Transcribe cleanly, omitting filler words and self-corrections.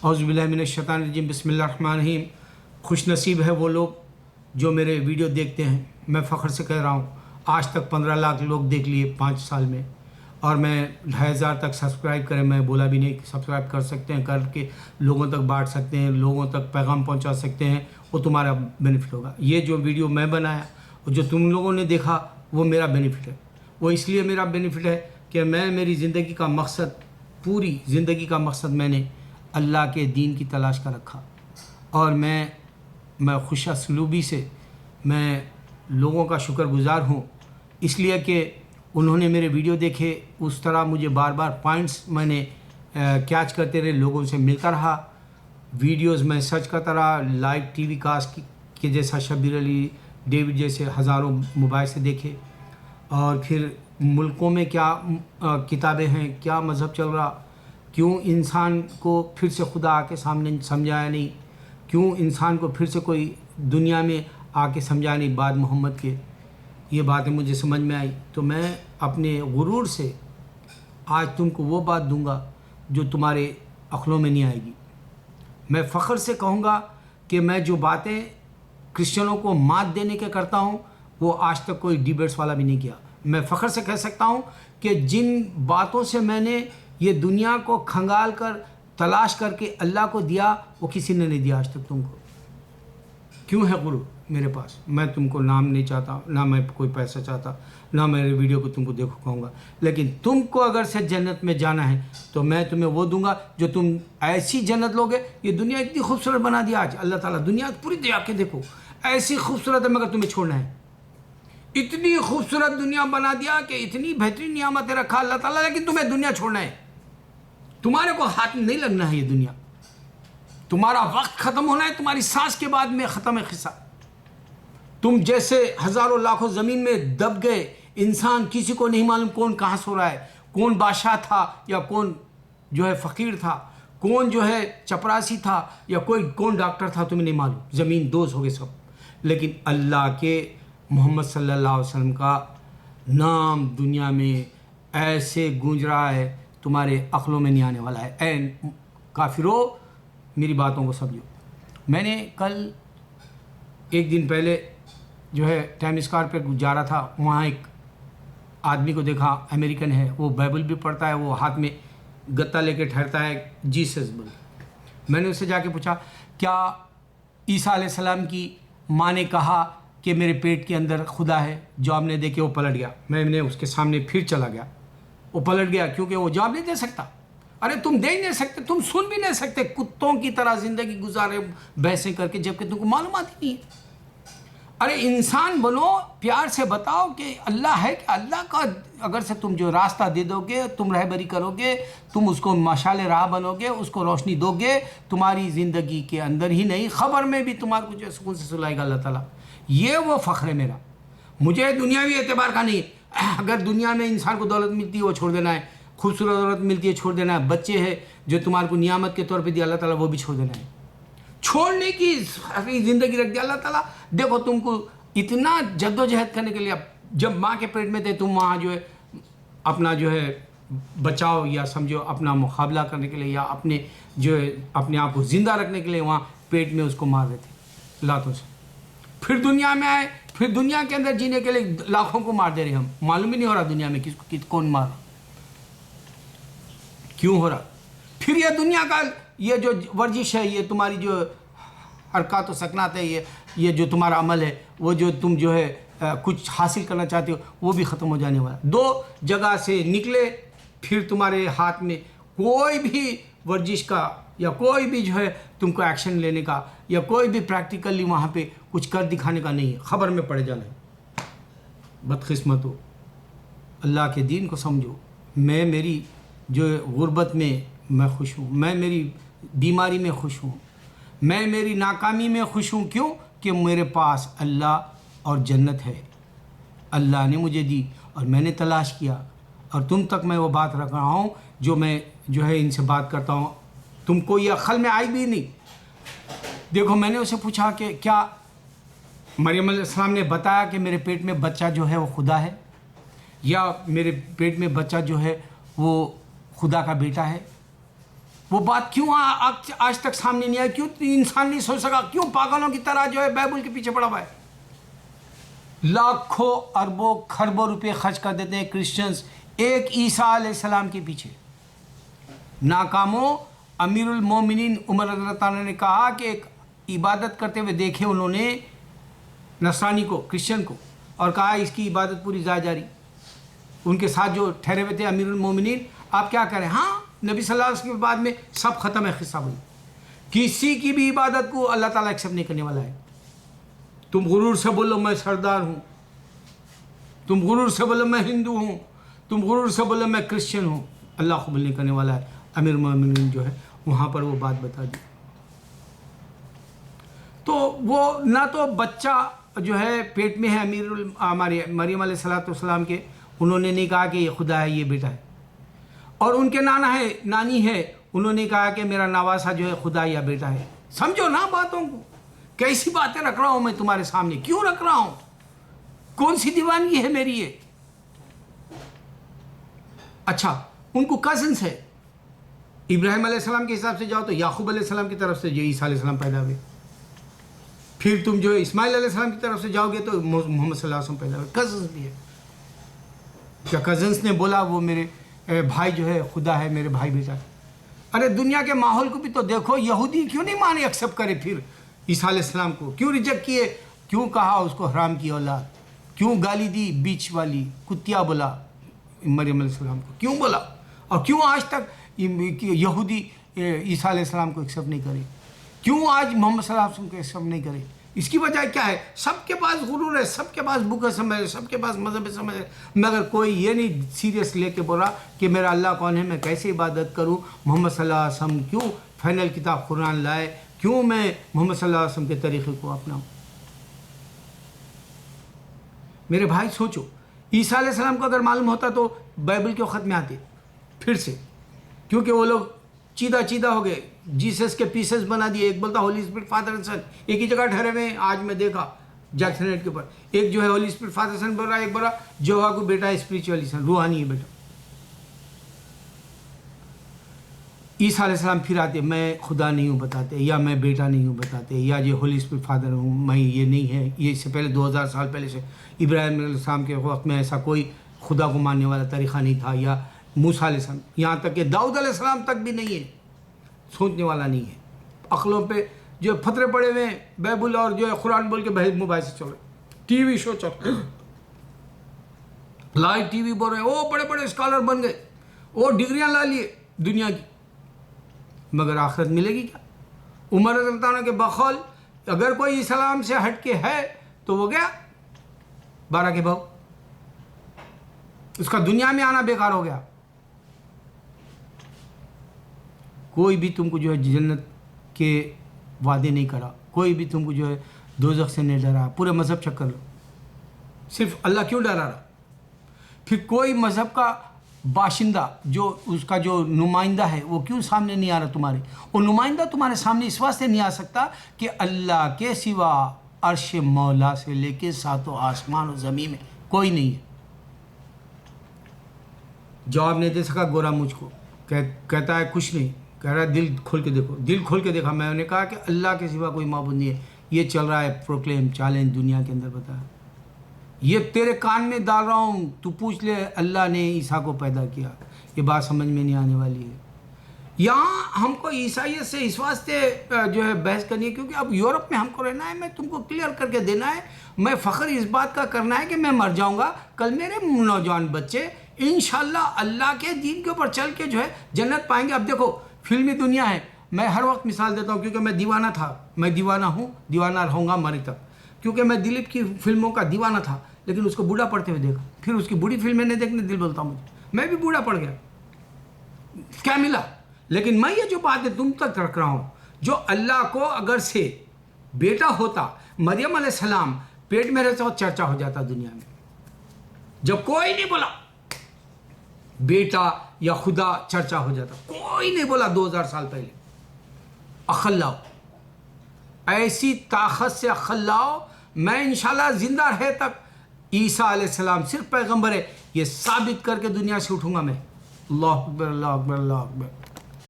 औज़ु बिल्लाहि मिनश शैतानिर रजीम बिस्मिल्लाहिर रहमानिर रहीम। खुश नसीब है वो लोग जो मेरे वीडियो देखते हैं। मैं फ़ख्र से कह रहा हूँ, आज तक 15 लाख लोग देख लिए 5 साल में, और मैं 2500 तक सब्सक्राइब करें। मैं बोला भी नहीं, सब्सक्राइब कर सकते हैं, करके लोगों तक बांट सकते हैं, लोगों तक पैगाम पहुंचा सकते हैं, वो तुम्हारा बेनिफिट होगा। ये जो वीडियो मैं बनाया और जो तुम लोगों ने देखा वो मेरा बेनिफिट है। वो इसलिए मेरा बेनिफिट है कि मैं मेरी ज़िंदगी का मकसद, पूरी ज़िंदगी का मकसद मैंने अल्लाह के दीन की तलाश का रखा, और मैं खुशअस्लूबी से मैं लोगों का शुक्रगुज़ार हूँ, इसलिए कि उन्होंने मेरे वीडियो देखे, उस तरह मुझे बार बार पॉइंट्स मैंने कैच करते रहे, लोगों से मिलता रहा, वीडियोस मैं सर्च करता रहा, लाइव टीवी कास्ट के जैसा शब्बीर अली डेविड जैसे हज़ारों मोबाइल से देखे, और फिर मुल्कों में क्या किताबें हैं, क्या मज़हब चल रहा, क्यों इंसान को फिर से खुदा आके सामने समझाया नहीं, क्यों इंसान को फिर से कोई दुनिया में आके समझाया नहीं बाद मोहम्मद के। ये बातें मुझे समझ में आई, तो मैं अपने गुरूर से आज तुमको वो बात दूंगा जो तुम्हारे अक्लों में नहीं आएगी। मैं फ़ख्र से कहूँगा कि मैं जो बातें क्रिश्चियनों को मात देने के करता हूँ वो आज तक कोई डिबेट्स वाला भी नहीं किया। मैं फ़ख्र से कह सकता हूँ कि जिन बातों से मैंने ये दुनिया को खंगाल कर तलाश करके अल्लाह को दिया, वो किसी ने नहीं दिया आज तक तुमको। क्यों है गुरु मेरे पास? मैं तुमको नाम नहीं चाहता, ना मैं कोई पैसा चाहता, ना मेरे वीडियो को तुमको देखो कहूँगा, लेकिन तुमको अगर से जन्नत में जाना है तो मैं तुम्हें वो दूंगा जो तुम ऐसी जन्नत लोगे। ये दुनिया इतनी खूबसूरत बना दिया आज अल्लाह ताला, दुनिया पूरी दिया के देखो ऐसी खूबसूरत है, मगर तुम्हें छोड़ना है। इतनी खूबसूरत दुनिया बना दिया कि इतनी बेहतरीन नियामतें रखा अल्लाह ताला, लेकिन तुम्हें दुनिया छोड़ना है। तुम्हारे को हाथ में नहीं लगना है ये दुनिया। तुम्हारा वक्त ख़त्म होना है, तुम्हारी सांस के बाद में ख़त्म है क़िस्सा। तुम जैसे हज़ारों लाखों ज़मीन में दब गए इंसान, किसी को नहीं मालूम कौन कहाँ सो रहा है, कौन बादशाह था या कौन जो है फ़कीर था, कौन जो है चपरासी था या कौन डॉक्टर था, तुम्हें नहीं मालूम। ज़मीन दोज़ हो गए सब, लेकिन अल्लाह के मोहम्मद सल्लल्लाहु अलैहि वसल्लम का नाम दुनिया में ऐसे गूंज रहा है, तुम्हारे अक्लों में नहीं आने वाला है। ऐ काफिरों, मेरी बातों को समझो। मैंने कल एक दिन पहले जो है टाइम स्क्वायर पर जा रहा था, वहाँ एक आदमी को देखा, अमेरिकन है, वो बाइबल भी पढ़ता है, वो हाथ में गत्ता लेके ठहरता है जीसस बोल। मैंने उससे जाके पूछा, क्या ईसा अलैहिस्सलाम की माँ ने कहा कि मेरे पेट के अंदर खुदा है? जवाब नहीं दे के वो पलट गया। मैंने उसके सामने फिर चला गया, वो पलट गया क्योंकि वो जवाब नहीं दे सकता। अरे तुम दे ही नहीं सकते, तुम सुन भी नहीं सकते, कुत्तों की तरह ज़िंदगी गुजारे बहसें करके, जबकि तुमको मालूमात ही नहीं है। अरे इंसान बनो, प्यार से बताओ कि अल्लाह है, कि अल्लाह का अगर से तुम जो रास्ता दे दोगे, तुम रहबरी करोगे, तुम उसको मशाल राह बनोगे, उसको रोशनी दोगे, तुम्हारी ज़िंदगी के अंदर ही नहीं ख़बर में भी तुम्हारे को जो सुकून से सुलाएगा अल्लाह ताला। ये वो फ़ख्र है मेरा। मुझे दुनियावी एतबार का नहीं। अगर दुनिया में इंसान को दौलत मिलती है वो छोड़ देना है, खूबसूरत दौलत मिलती है छोड़ देना है, बच्चे हैं जो तुम्हारे को नियामत के तौर पे दिया अल्लाह ताला, वो भी छोड़ देना है। छोड़ने की ज़िंदगी रख दिया अल्लाह ताला। देखो तुमको इतना जद्दोजहद करने के लिए, जब माँ के पेट में थे तुम वहाँ जो है अपना जो है बचाओ या समझो अपना मुकाबला करने के लिए, या अपने जो है अपने आप को ज़िंदा रखने के लिए वहाँ पेट में उसको मार रहे थे लातों से। फिर दुनिया में आए, फिर दुनिया के अंदर जीने के लिए लाखों को मार दे रहे हम, मालूम ही नहीं हो रहा दुनिया में किसको कौन मार रहा, क्यों हो रहा। फिर ये दुनिया का ये जो वर्जिश है, ये तुम्हारी जो हरकत व सकनात है, ये जो तुम्हारा अमल है, वो जो तुम जो है कुछ हासिल करना चाहते हो, वो भी ख़त्म हो जाने वाला। दो जगह से निकले, फिर तुम्हारे हाथ में कोई भी वर्जिश का या कोई भी जो है तुमको एक्शन लेने का या कोई भी प्रैक्टिकली वहाँ पे कुछ कर दिखाने का नहीं है, ख़बर में पड़ जाना है। बदकिस्मत हो, अल्लाह के दीन को समझो। मैं मेरी जो गुर्बत में मैं खुश हूँ, मैं मेरी बीमारी में खुश हूँ, मैं मेरी नाकामी में खुश हूँ। क्यों? कि मेरे पास अल्लाह और जन्नत है। अल्लाह ने मुझे दी और मैंने तलाश किया, और तुम तक मैं वो बात रख रहा हूँ जो मैं जो है इनसे बात करता हूँ। तुमको ये अक्ल में आई भी नहीं। देखो मैंने उसे पूछा कि क्या मरियम अलैहिस्सलाम ने बताया कि मेरे पेट में बच्चा जो है वो खुदा है, या मेरे पेट में बच्चा जो है वो खुदा का बेटा है? वो बात क्यों आज तक सामने नहीं आई? क्यों इंसान नहीं सोच सका? क्यों पागलों की तरह जो है बाइबल के पीछे पड़ा हुआ है? लाखों अरबों खरबों रुपए खर्च कर देते हैं क्रिश्चियंस एक ईसा अलैहिस्सलाम के पीछे। नाकामों अमीरुल मोमिनीन उमर रज़ियल्लाहु अन्हु ने कहा कि एक इबादत करते हुए देखे उन्होंने नसरानी को, क्रिश्चियन को, और कहा इसकी इबादत पूरी जारी। उनके साथ जो ठहरे हुए थे अमीरुल मोमिनीन, आप क्या करें? हाँ, नबी सल्लल्लाहु अलैहि वसल्लम के बाद में सब ख़त्म है, क़िस्सा बोली। किसी की भी इबादत को अल्लाह ताला एक्सेप्ट नहीं करने वाला है। तुम गुरूर से बोलो मैं सरदार हूँ, तुम गुरूर से बोलो मैं हिंदू हूँ, तुम गुरूर से बोलो मैं क्रिश्चियन हूँ, अल्लाह कबूल नहीं करने वाला है। अमीरुल मोमिनीन जो है वहाँ पर वो बात बता दी। तो वो ना तो बच्चा जो है पेट में है हमारे मरियम अलैहिस्सलाम के, उन्होंने नहीं कहा कि ये खुदा है, ये बेटा है। और उनके नाना है, नानी है, उन्होंने कहा कि मेरा नवासा जो है खुदा या बेटा है। समझो ना बातों को, कैसी बातें रख रहा हूँ मैं तुम्हारे सामने, क्यों रख रहा हूँ? कौन सी दीवानगी है मेरी ये? अच्छा, उनको कज़न्स है। इब्राहिम अलैहिस्सलाम के हिसाब से जाओ तो याकूब अलैहिस्सलाम की तरफ से जो ईसा अलैहिस्सलाम पैदा हुए। फिर तुम जो इस्माइल अलैहिस्सलाम की तरफ से जाओगे तो मोहम्मद सल्लल्लाहु अलैहि वसल्लम पैदा हुए। कज़न्स भी है। क्या कज़न्स ने बोला वो मेरे भाई जो है खुदा है, मेरे भाई बेटा है? अरे दुनिया के माहौल को भी तो देखो, यहूदी क्यों नहीं माने, एक्सेप्ट करे फिर ईसा अलैहिस्सलाम को? क्यों रिजेक्ट किए? क्यों कहा उसको हराम की औलाद? क्यों गाली दी बीच वाली, कुत्तिया बोला मरियम अलैहिस्सलाम को? क्यों बोला? और क्यों आज तक यहूदी ईसा अलैहिस्सलाम को एक्सेप्ट नहीं करे? क्यों आज मोहम्मद सल्लल्लाहु अलैहि वसल्लम को एक्सेप्ट नहीं करे? इसकी वजह क्या है? सबके पास गुरूर है, सबके पास बुक समझ है, सबके पास मजहब समझ है, मगर कोई ये नहीं सीरियस लेके बोला कि मेरा अल्लाह कौन है, मैं कैसे इबादत करूँ, मोहम्मद सल्लल्लाहु अलैहि वसल्लम क्यों फाइनल किताब कुरान लाए, क्यों मैं मोहम्मद सल्लल्लाहु अलैहि वसल्लम के तरीक़े को अपनाऊँ? मेरे भाई सोचो, ईसा अलैहिस्सलाम को अगर मालूम होता तो बाइबल के वक़्त में आते फिर से, क्योंकि वो लोग चीदा हो गए, जीसस के पीसेस बना दिए। एक बोलता होली स्पिरिट फादर एंड सन, एक ही जगह ठहरे हुए। आज मैं देखा जैक्सन नेट के ऊपर एक जो है होली स्पिरिट फादर सन बोल रहा है, एक बोल रहा जोहा को बेटा है, स्पिरिचुअली सन, रूहानी है बेटा। ईसा अलैहिस्सलाम फिर आते, मैं खुदा नहीं हूँ बताते, या मैं बेटा नहीं हूँ बताते, या ये होली स्पिरिट फादर हूँ मैं, ये नहीं है। ये इससे पहले 2000 साल पहले से इब्राहिम अलैहिस्सलाम के वक्त में ऐसा कोई खुदा को मानने वाला तरीक़ा नहीं था, या मूसा अलैहिस्सलाम, यहाँ तक कि दाऊद अलैहिस्सलाम तक भी नहीं है, सोचने वाला नहीं है। अक्लों पे जो फतरे पड़े हुए हैं, बाइबल और जो है कुरान बोल के मोबाइल से चल रहे, टीवी शो चल रहे, लाइव टीवी बोल रहे हैं, ओ बड़े बड़े स्कॉलर बन गए, ओ डिग्रियां ला लिए दुनिया की, मगर आखिरत मिलेगी क्या? उमर रज़ियल्लाहु अन्हु के बखौल अगर कोई इस्लाम से हट के है तो वो गया 12 के भाव, उसका दुनिया में आना बेकार हो गया। कोई भी तुमको जो है जन्नत के वादे नहीं करा, कोई भी तुमको जो है दोज़ख से नहीं डरा। पूरे मज़हब चेक कर लो, सिर्फ अल्लाह क्यों डरा रहा? फिर कोई मज़हब का बाशिंदा जो उसका जो नुमाइंदा है वो क्यों सामने नहीं आ रहा तुम्हारे? वो नुमाइंदा तुम्हारे सामने इस वास्ते नहीं आ सकता कि अल्लाह के सिवा अर्श मौला से लेके सातों आसमान और ज़मीन में कोई नहीं है। जवाब नहीं दे सका गोरा मुझको, कहता है कुछ नहीं, कह रहा है दिल खोल के देखो। दिल खोल के देखा, मैंने कहा कि अल्लाह के सिवा कोई माबूद नहीं है। ये चल रहा है प्रोक्लेम चैलेंज दुनिया के अंदर, बता, ये तेरे कान में डाल रहा हूँ, तू पूछ ले अल्लाह ने ईसा को पैदा किया। ये बात समझ में नहीं आने वाली है। यहाँ हमको ईसाइयत से इस वास्ते जो है बहस करनी है क्योंकि अब यूरोप में हमको रहना है। मैं तुमको क्लियर करके देना है, मैं फ़ख्र इस बात का करना है कि मैं मर जाऊँगा, कल मेरे नौजवान बच्चे इंशाल्लाह अल्लाह के दीन के ऊपर चल के जो है जन्नत पाएंगे। अब देखो फिल्मी दुनिया है, मैं हर वक्त मिसाल देता हूँ क्योंकि मैं दीवाना था, मैं दीवाना हूँ, दीवाना रहूँगा मरे तक, क्योंकि मैं दिलीप की फिल्मों का दीवाना था, लेकिन उसको बूढ़ा पड़ते हुए देखा, फिर उसकी बूढ़ी फिल्में नहीं देखने दिल बोलता मुझे, मैं भी बूढ़ा पड़ गया, क्या मिला? लेकिन मैं ये जो बातें तुम तक रख रहा हूँ, जो अल्लाह को अगर से बेटा होता, मरियम अलैहिस्सलाम पेट में रहता, चर्चा हो जाता दुनिया में। जब कोई नहीं बोला बेटा या खुदा, चर्चा हो जाता, कोई नहीं बोला 2000 साल पहले। अखल्लाओ, ऐसी ताकत से अखल्लाओ, मैं इंशाल्लाह जिंदा रहे तक ईसा अलैहिस्सलाम सिर्फ पैगंबर है ये साबित करके दुनिया से उठूंगा मैं। अल्लाह अकबर, अल्लाह अकबर, अल्लाह अकबर।